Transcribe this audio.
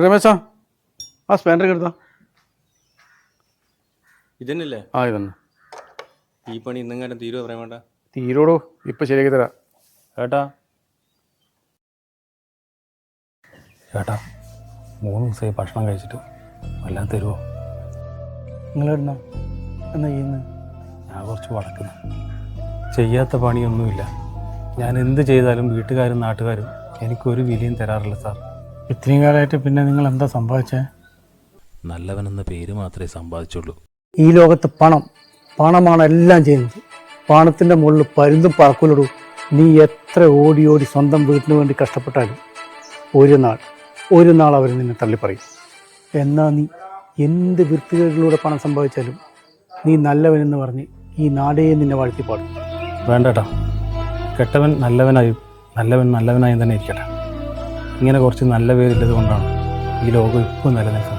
രമേശാ ആ സ്പാൻഡർ എടുത്താ. ഇതന്നെയല്ലേ? ആ ഇതന്നെ. ഈ പണി ഇന്നെങ്ങാനും തീരുവോ പറയാൻ വേണ്ട? തീരോടോ, ഇപ്പം ശരിയാക്കി തരാം. ചേട്ടാ ചേട്ടാ 3 ദിവസമായി ഭക്ഷണം കഴിച്ചിട്ട് വല്ലാതെ തരുമോ? നിങ്ങളെടുന്ന എന്നാ ചെയ്യുന്നത്? ഞാൻ കുറച്ച് വളക്കുന്നു. ചെയ്യാത്ത പണിയൊന്നുമില്ല. ഞാൻ എന്ത് ചെയ്താലും വീട്ടുകാരും നാട്ടുകാരും എനിക്കൊരു വിലയും തരാറില്ല സാർ. ഇത്രയും കാലമായിട്ട് പിന്നെ നിങ്ങൾ എന്താ സമ്പാദിച്ചേ? നല്ലവനെന്ന പേര് മാത്രമേ സമ്പാദിച്ചുള്ളൂ. ഈ ലോകത്ത് പണമാണ് എല്ലാം ചെയ്യുന്നത്. പണത്തിൻ്റെ മുകളിൽ പരുന്തും പറക്കൂലിടൂ. നീ എത്ര ഓടി ഓടി സ്വന്തം വീട്ടിന് വേണ്ടി കഷ്ടപ്പെട്ടാലും ഒരു നാൾ അവർ നിന്നെ തള്ളിപ്പറയും. എന്നാൽ നീ എന്ത് വൃത്തികളിലൂടെ പണം സമ്പാദിച്ചാലും നീ നല്ലവനെന്ന് പറഞ്ഞ് ഈ നാടേ നിന്നെ വാഴ്ത്തിപ്പാടും. വേണ്ടേട്ടാ, കെട്ടവൻ നല്ലവനായി തന്നെ ഇരിക്കട്ടെ. ഇങ്ങനെ കുറച്ച് നല്ല പേരില്ലത് കൊണ്ടാണ് ഈ ലോകം ഇപ്പോൾ നിലനിൽക്കുന്നത്.